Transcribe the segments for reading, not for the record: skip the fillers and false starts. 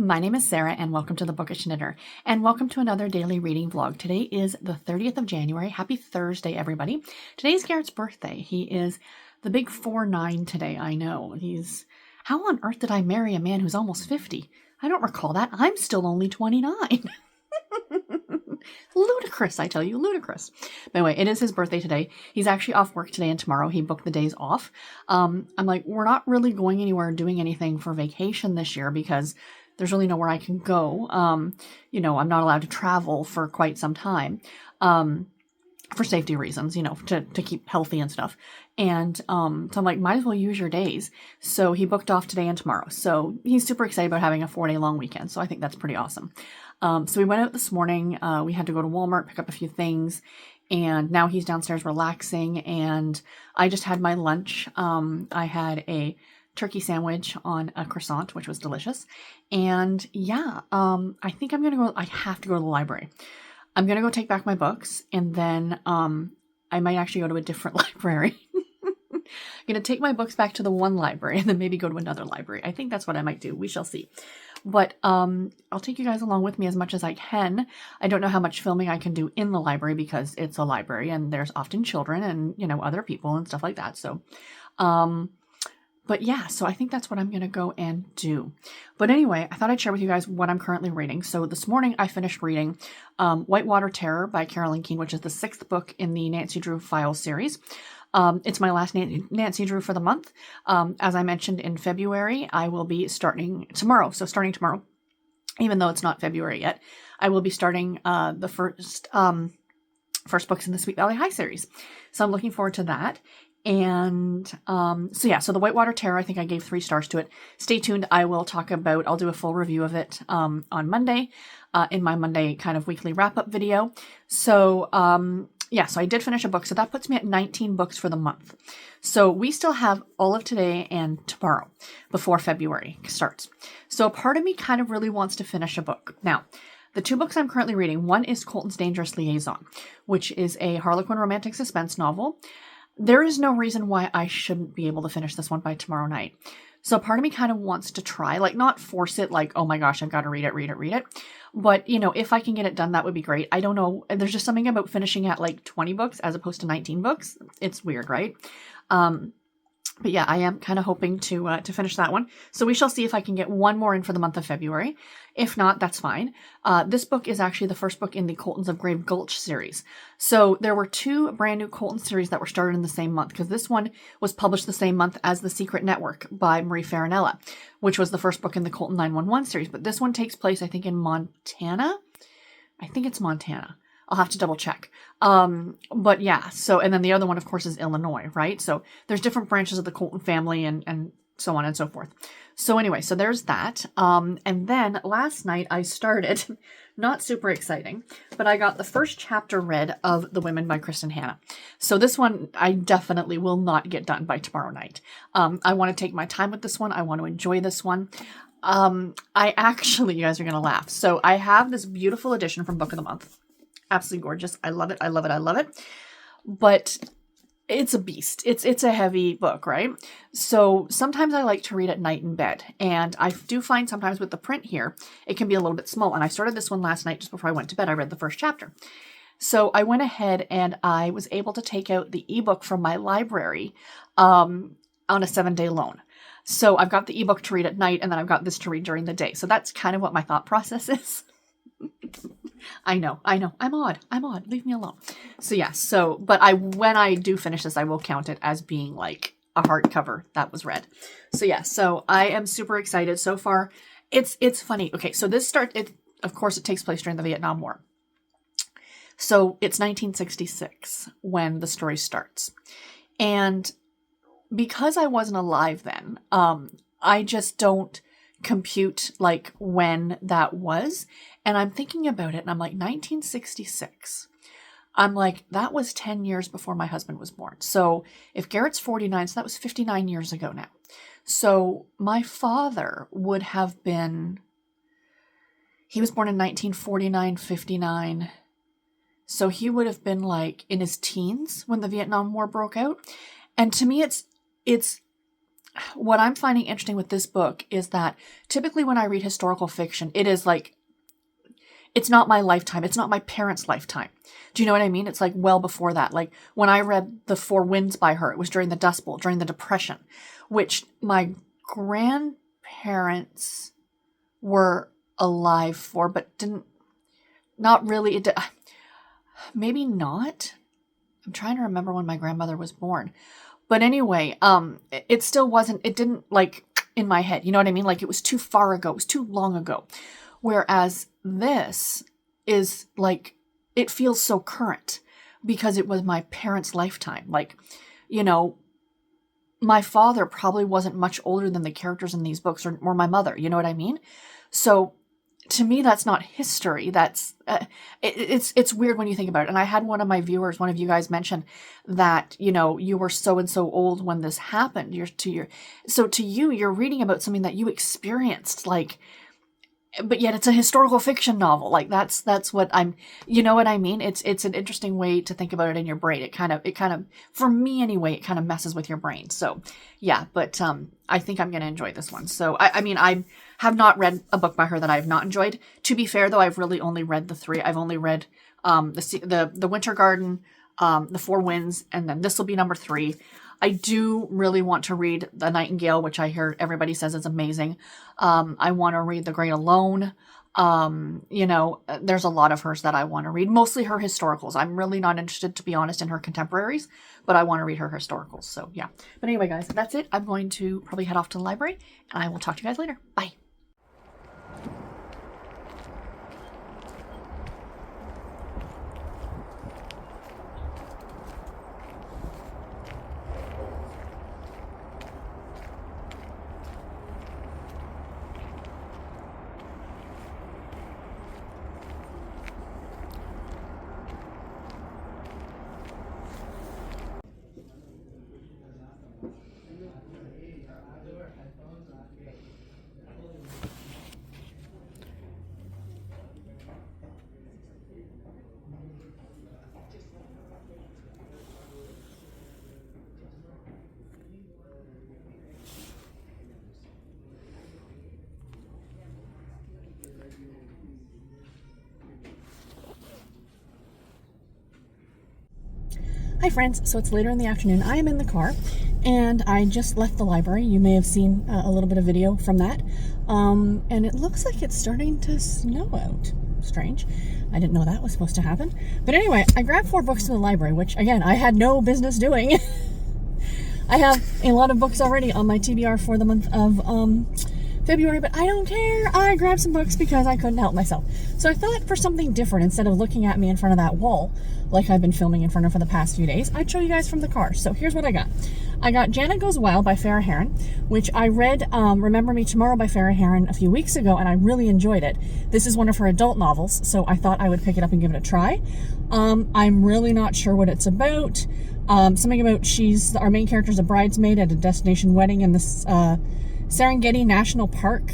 My name is Sarah and welcome to the Bookish Knitter and welcome to another daily reading vlog. Today is the 30th of January. Happy Thursday, everybody. Today's Garrett's birthday. He is the big 4'9" today, I know. How on earth did I marry a man who's almost 50? I don't recall that. I'm still only 29. Ludicrous, I tell you, ludicrous. But anyway, it is his birthday today. He's actually off work today and tomorrow. He booked the days off. I'm like, we're not really going anywhere doing anything for vacation this year because there's really nowhere I can go. I'm not allowed to travel for quite some time. For safety reasons, to keep healthy and stuff. And so I'm like, might as well use your days. So he booked off today and tomorrow. So he's super excited about having a 4-day long weekend. So I think that's pretty awesome. So we went out this morning. We had to go to Walmart, pick up a few things. And now he's downstairs relaxing. And I just had my lunch. I had a turkey sandwich on a croissant, which was delicious. And yeah, I think I have to go to the library. I'm going to go take back my books, and then I might actually go to a different library. I'm going to take my books back to the one library and then maybe go to another library. I think that's what I might do. We shall see. But I'll take you guys along with me as much as I can. I don't know how much filming I can do in the library because it's a library and there's often children and, other people and stuff like that. So, but yeah, so I think that's what I'm going to go and do. But anyway, I thought I'd share with you guys what I'm currently reading. So this morning I finished reading Whitewater Terror by Carolyn Keene, which is the 6th book in the Nancy Drew Files series. It's my last Nancy Drew for the month. As I mentioned in February, I will be starting tomorrow. So starting tomorrow, even though it's not February yet, I will be starting the first books in the Sweet Valley High series. So I'm looking forward to that. And so the Whitewater Terror, I think I gave 3 stars to it. Stay tuned. I'll do a full review of it on Monday in my Monday kind of weekly wrap-up video. So so I did finish a book. So that puts me at 19 books for the month. So we still have all of today and tomorrow before February starts. So a part of me kind of really wants to finish a book. Now, the 2 books I'm currently reading, one is Colton's Dangerous Liaison, which is a Harlequin romantic suspense novel. There is no reason why I shouldn't be able to finish this one by tomorrow night. So part of me kind of wants to try, not force it, oh my gosh, I've got to read it. But, if I can get it done, that would be great. I don't know. There's just something about finishing at 20 books as opposed to 19 books. It's weird, right? But yeah, I am kind of hoping to finish that one. So we shall see if I can get one more in for the month of February. If not, that's fine. This book is actually the first book in the Coltons of Grave Gulch series. So there were 2 brand new Colton series that were started in the same month because this one was published the same month as The Secret Network by Marie Farinella, which was the first book in the Colton 911 series. But this one takes place, I think, in Montana. I think it's Montana. I'll have to double check. But yeah, and then the other one, of course, is Illinois, right? So there's different branches of the Colton family and so on and so forth. So anyway, so there's that. And then last night I started, not super exciting, but I got the first chapter read of The Women by Kristen Hanna. So this one I definitely will not get done by tomorrow night. I want to take my time with this one. I want to enjoy this one. You guys are going to laugh. So I have this beautiful edition from Book of the Month. Absolutely gorgeous. I love it. But it's a beast. It's a heavy book, right? So sometimes I like to read at night in bed. And I do find sometimes with the print here, it can be a little bit small. And I started this one last night just before I went to bed. I read the first chapter. So I went ahead and I was able to take out the ebook from my library on a 7-day loan. So I've got the ebook to read at night and then I've got this to read during the day. So that's kind of what my thought process is. I know. I'm odd. Leave me alone. So yeah, but when I do finish this, I will count it as being a hardcover that was read. So yeah, so I am super excited so far. It's funny. Okay, so of course it takes place during the Vietnam War. So it's 1966 when the story starts. And because I wasn't alive then, I just don't compute when that was. And I'm thinking about it and I'm 1966. I'm that was 10 years before my husband was born. So if Garrett's 49, so that was 59 years ago now. So my father would have been, he was born in 1949, 59. So he would have been in his teens when the Vietnam War broke out. And to me, it's what I'm finding interesting with this book is that typically when I read historical fiction, it is like, it's not my lifetime. It's not my parents' lifetime. Do you know what I mean? It's like well before that. Like when I read The Four Winds by her, it was during the Dust Bowl, during the Depression, which my grandparents were alive for, but not really. Maybe not. I'm trying to remember when my grandmother was born. But anyway, it still wasn't, it didn't like in my head. You know what I mean? Like it was too far ago. It was too long ago. Whereas this is like, it feels so current because it was my parents' lifetime. Like, you know, my father probably wasn't much older than the characters in these books or my mother. You know what I mean? So to me, that's not history. That's it's weird when you think about it. And I had one of my viewers, one of you guys, mention that, you know, you were so and so old when this happened. So to you, you're reading about something that you experienced, like, but yet it's a historical fiction novel. Like that's what I'm, you know what I mean? It's an interesting way to think about it in your brain. It kind of, for me anyway, it kind of messes with your brain. So yeah, but I think I'm going to enjoy this one. So I mean, I have not read a book by her that I have not enjoyed. To be fair though, I've really only read the three. I've only read the Winter Garden, The Four Winds, and then this will be number 3. I do really want to read The Nightingale, which I hear everybody says is amazing. I want to read The Great Alone. You know, there's a lot of hers that I want to read, mostly her historicals. I'm really not interested, to be honest, in her contemporaries, but I want to read her historicals. So yeah. But anyway, guys, that's it. I'm going to probably head off to the library and I will talk to you guys later. Bye. Hi friends, so it's later in the afternoon. I am in the car and I just left the library. You may have seen a little bit of video from that. And it looks like it's starting to snow out. Strange. I didn't know that was supposed to happen. But anyway, I grabbed 4 books to the library, which again, I had no business doing. I have a lot of books already on my TBR for the month of February, but I don't care. I grabbed some books because I couldn't help myself. So I thought for something different, instead of looking at me in front of that wall, like I've been filming in front of for the past few days, I'd show you guys from the car. So here's what I got. I got Janet Goes Wild by Farrah Heron, which I read Remember Me Tomorrow by Farrah Heron a few weeks ago, and I really enjoyed it. This is one of her adult novels, so I thought I would pick it up and give it a try. I'm really not sure what it's about. Something about our main character's a bridesmaid at a destination wedding in this Serengeti National Park.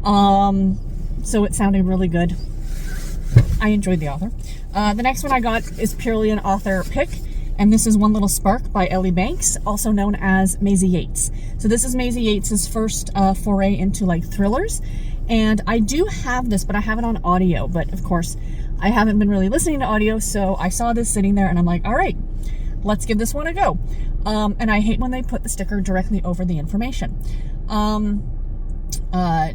So it sounded really good. I enjoyed the author. The next one I got is purely an author pick, and this is One Little Spark by Ellie Banks, also known as Maisie Yates. So this is Maisie Yates' first foray into like thrillers, and I do have this, but I have it on audio, but of course I haven't been really listening to audio, so I saw this sitting there and I'm like, all right, let's give this one a go. And I hate when they put the sticker directly over the information.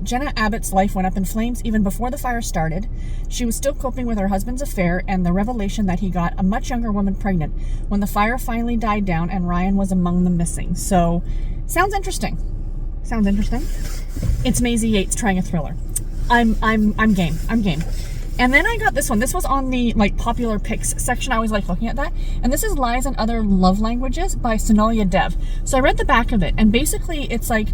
Jenna Abbott's life went up in flames even before the fire started. She was still coping with her husband's affair and the revelation that he got a much younger woman pregnant when the fire finally died down and Ryan was among the missing. So, sounds interesting. Sounds interesting. It's Maisie Yates trying a thriller. I'm game. I'm game. And then I got this one. This was on the like popular picks section. I was like looking at that. And this is Lies and Other Love Languages by Sonalia Dev. So I read the back of it, and basically it's like,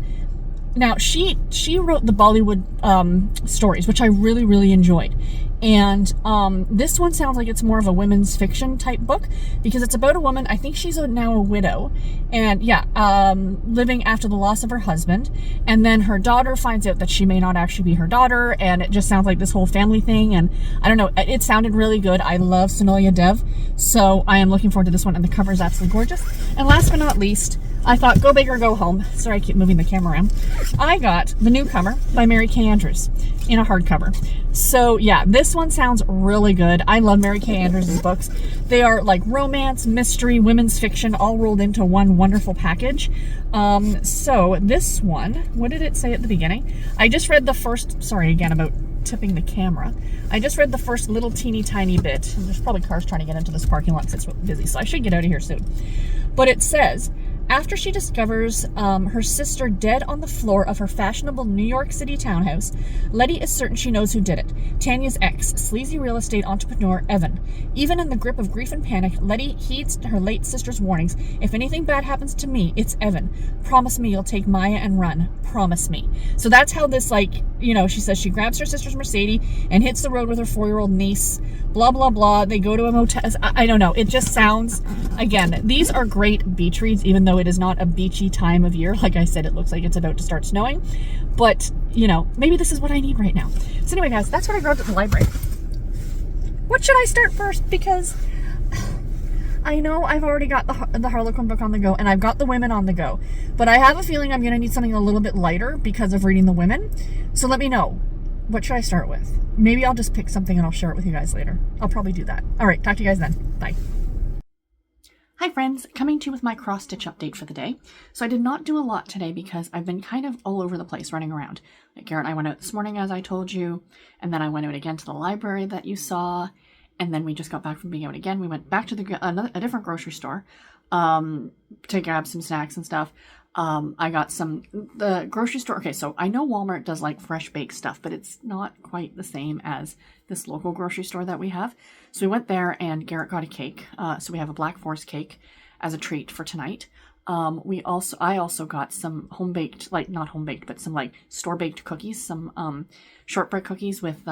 now she wrote the Bollywood stories, which I really, really enjoyed. And this one sounds like it's more of a women's fiction type book because it's about a woman, I think she's now a widow, and yeah, living after the loss of her husband. And then her daughter finds out that she may not actually be her daughter, and it just sounds like this whole family thing. And I don't know, it sounded really good. I love Sonalia Dev, so I am looking forward to this one, and the cover is absolutely gorgeous. And last but not least, I thought, go big or go home. Sorry, I keep moving the camera around. I got The Newcomer by Mary Kay Andrews in a hardcover. So yeah, this one sounds really good. I love Mary Kay Andrews' books. They are like romance, mystery, women's fiction, all rolled into one wonderful package. So this one, what did it say at the beginning? I just read the first, sorry again about tipping the camera. I just read the first little teeny tiny bit. And there's probably cars trying to get into this parking lot because it's busy, so I should get out of here soon. But it says, after she discovers her sister dead on the floor of her fashionable New York City townhouse, Letty is certain she knows who did it. Tanya's ex, sleazy real estate entrepreneur Evan. Even in the grip of grief and panic, Letty heeds her late sister's warnings. If anything bad happens to me, it's Evan. Promise me you'll take Maya and run. Promise me. So that's how this, like, you know, she says she grabs her sister's Mercedes and hits the road with her 4-year-old niece. Blah, blah, blah. They go to a motel. I don't know. It just sounds, again, these are great beach reads, even though it is not a beachy time of year. Like I said, it looks like it's about to start snowing. But, you know, maybe this is what I need right now. So anyway, guys, that's what I grabbed at the library. What should I start first? Because I know I've already got the Harlequin book on the go, and I've got the women on the go. But I have a feeling I'm going to need something a little bit lighter because of reading the women. So let me know. What should I start with? Maybe I'll just pick something and I'll share it with you guys later. I'll probably do that. All right, talk to you guys then. Bye. Hi friends, coming to you with my cross stitch update for the day. So I did not do a lot today because I've been kind of all over the place running around. Like Garrett and I went out this morning, as I told you, and then I went out again to the library that you saw, and then we just got back from being out again. We went back to a different grocery store to grab some snacks and stuff. I got the grocery store. Okay, so I know Walmart does like fresh baked stuff, but it's not quite the same as this local grocery store that we have. So we went there and Garrett got a cake. So we have a Black Forest cake as a treat for tonight. I also got some home baked, like not home baked, but some like store baked cookies, some shortbread cookies with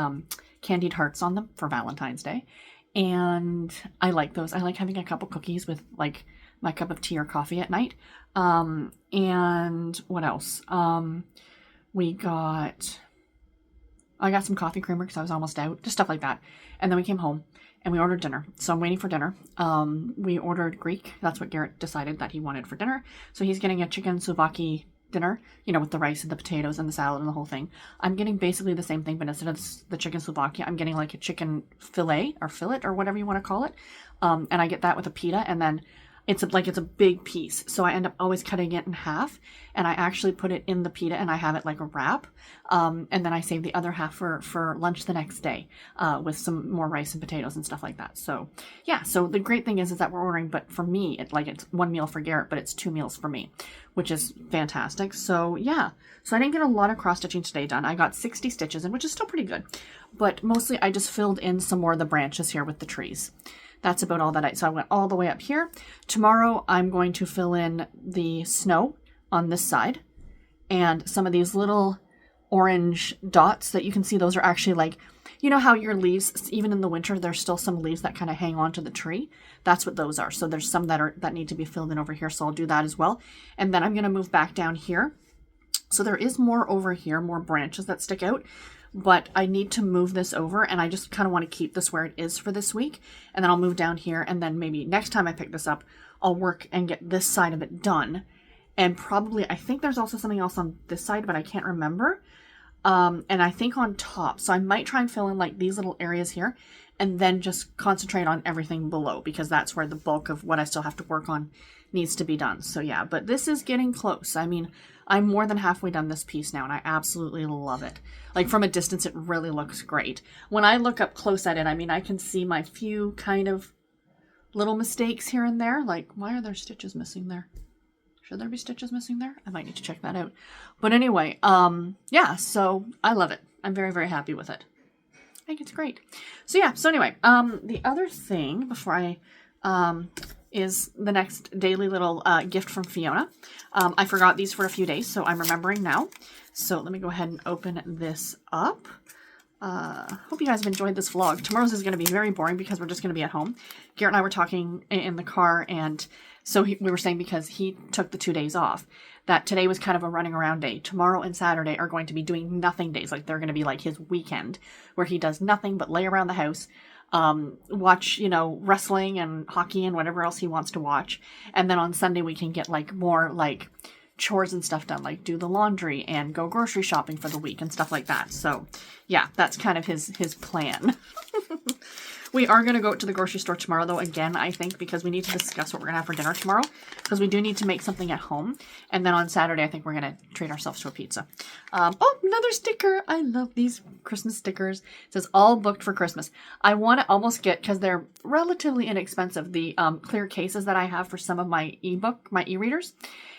candied hearts on them for Valentine's Day. And I like those. I like having a couple cookies with like my cup of tea or coffee at night. And what else? I got some coffee creamer because I was almost out, just stuff like that. And then we came home and we ordered dinner. So I'm waiting for dinner. We ordered Greek. That's what Garrett decided that he wanted for dinner. So he's getting a chicken souvlaki dinner, you know, with the rice and the potatoes and the salad and the whole thing. I'm getting basically the same thing, but instead of the chicken souvlaki, I'm getting like a chicken fillet or whatever you want to call it. And I get that with a pita, and then it's a big piece. So I end up always cutting it in half, and I actually put it in the pita and I have it like a wrap. And then I save the other half for lunch the next day, with some more rice and potatoes and stuff like that. So yeah, so the great thing is that we're ordering, but for me, it's one meal for Garrett, but it's 2 meals for me, which is fantastic. So yeah, so I didn't get a lot of cross stitching today done. I got 60 stitches in, which is still pretty good, but mostly I just filled in some more of the branches here with the trees. That's about all so I went all the way up here. Tomorrow I'm going to fill in the snow on this side, and some of these little orange dots that you can see, those are actually like, you know how your leaves, even in the winter, there's still some leaves that kind of hang on to the tree. That's what those are. So there's some that need to be filled in over here. So I'll do that as well. And then I'm going to move back down here. So there is more over here, more branches that stick out, but I need to move this over, and I just kind of want to keep this where it is for this week. And then I'll move down here, and then maybe next time I pick this up, I'll work and get this side of it done. And probably, I think there's also something else on this side, but I can't remember. And I think on top. So I might try and fill in like these little areas here, and then just concentrate on everything below, because that's where the bulk of what I still have to work on needs to be done. So yeah, but this is getting close. I mean, I'm more than halfway done this piece now, and I absolutely love it. Like from a distance, it really looks great. When I look up close at it, I mean, I can see my few kind of little mistakes here and there. Like, why are there stitches missing there? Should there be stitches missing there? I might need to check that out. But anyway, yeah, so I love it. I'm very, very happy with it. I think it's great. So yeah, so anyway, the other thing before I, is the next daily little gift from Fiona. I forgot these for a few days, so I'm remembering now. So let me go ahead and open this up. Hope you guys have enjoyed this vlog. Tomorrow's is going to be very boring because we're just going to be at home. Garrett and I were talking in the car, and so we were saying, because he took the 2 days off, that today was kind of a running around day. Tomorrow and Saturday are going to be doing nothing days. Like they're going to be like his weekend where he does nothing but lay around the house. watch, you know, wrestling and hockey and whatever else he wants to watch. And then on Sunday we can get like more like chores and stuff done, like do the laundry and go grocery shopping for the week and stuff like that. So yeah, that's kind of his plan. We are going to go to the grocery store tomorrow, though, again, I think, because we need to discuss what we're going to have for dinner tomorrow, because we do need to make something at home. And then on Saturday, I think we're going to treat ourselves to a pizza. Oh, another sticker. I love these Christmas stickers. It says, all booked for Christmas. I want to almost get, because they're relatively inexpensive, the clear cases that I have for some of my e-readers,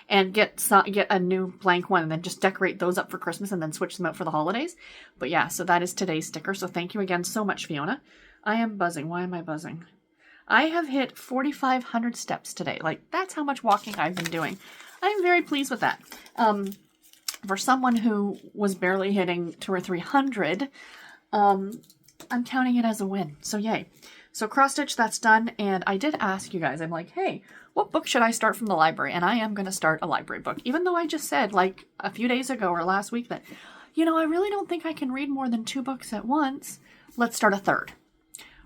and get a new blank one and then just decorate those up for Christmas and then switch them out for the holidays. But yeah, so that is today's sticker. So thank you again so much, Fiona. I am buzzing. Why am I buzzing? I have hit 4,500 steps today. Like, that's how much walking I've been doing. I'm very pleased with that. For someone who was barely hitting 200 or 300, I'm counting it as a win. So yay. So cross stitch, that's done. And I did ask you guys, I'm like, hey, what book should I start from the library? And I am going to start a library book. Even though I just said like a few days ago or last week that, you know, I really don't think I can read more than 2 books at once. Let's start a third.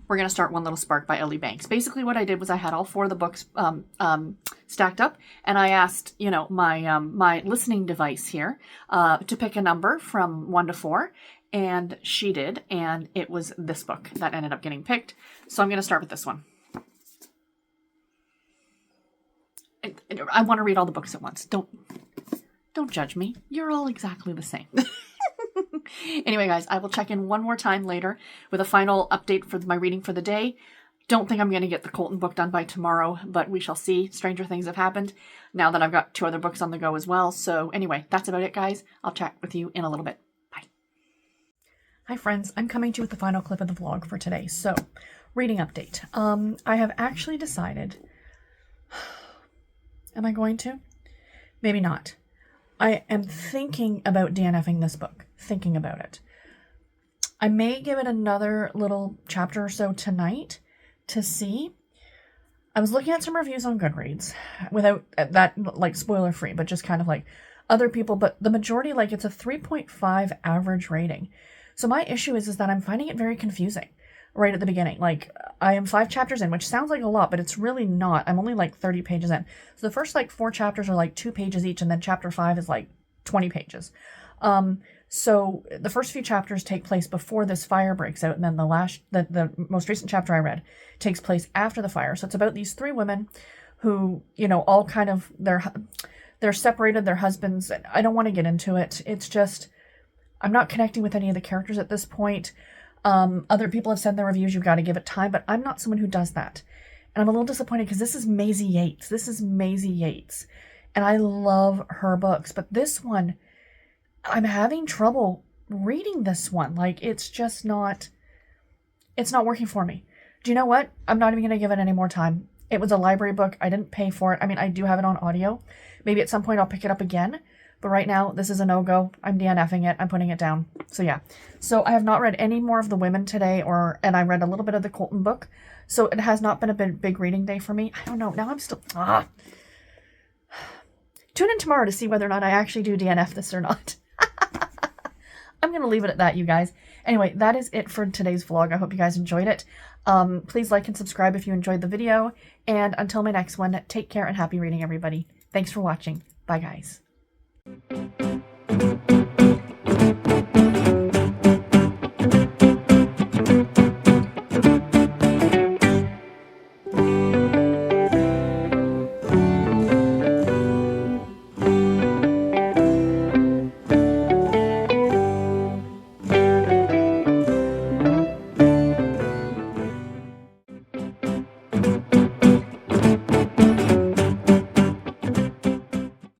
We're going to start One Little Spark by Ellie Banks. Basically what I did was I had all 4 of the books stacked up, and I asked, you know, my listening device here to pick a number from 1 to 4, and she did, and it was this book that ended up getting picked. So I'm going to start with this one. I want to read all the books at once. Don't judge me. You're all exactly the same. Anyway, guys, I will check in one more time later with a final update for my reading for the day. Don't think I'm going to get the Colton book done by tomorrow, but we shall see. Stranger things have happened now that I've got 2 other books on the go as well. So anyway, that's about it, guys. I'll chat with you in a little bit. Bye. Hi, friends. I'm coming to you with the final clip of the vlog for today. So, reading update. I have actually decided... Am I going to? Maybe not. I am thinking about DNFing this book. Thinking about it. I may give it another little chapter or so tonight to see. I was looking at some reviews on Goodreads without that, like, spoiler free, but just kind of like other people, but the majority, like, it's a 3.5 average rating. So my issue is that I'm finding it very confusing right at the beginning. Like, I am 5 chapters in, which sounds like a lot, but it's really not. I'm only like 30 pages in. So the first like 4 chapters are like 2 pages each, and then chapter 5 is like 20 pages. So the first few chapters take place before this fire breaks out, and then the most recent chapter I read takes place after the fire. So it's about these 3 women who, you know, all kind of, they're separated, their husbands. I don't want to get into it. It's just, I'm not connecting with any of the characters at this point. Other people have said in their reviews, you've got to give it time, but I'm not someone who does that. And I'm a little disappointed because this is Maisie Yates. This is Maisie Yates. And I love her books, but this one, I'm having trouble reading this one. Like, it's just not, it's not working for me. Do you know what? I'm not even going to give it any more time. It was a library book. I didn't pay for it. I mean, I do have it on audio. Maybe at some point I'll pick it up again. But right now, this is a no-go. I'm DNFing it. I'm putting it down. So yeah. So I have not read any more of The Women today, and I read a little bit of the Colton book. So it has not been a big reading day for me. I don't know. Now I'm still... Tune in tomorrow to see whether or not I actually do DNF this or not. I'm going to leave it at that, you guys. Anyway, that is it for today's vlog. I hope you guys enjoyed it. Please like and subscribe if you enjoyed the video. And until my next one, take care and happy reading, everybody. Thanks for watching. Bye, guys.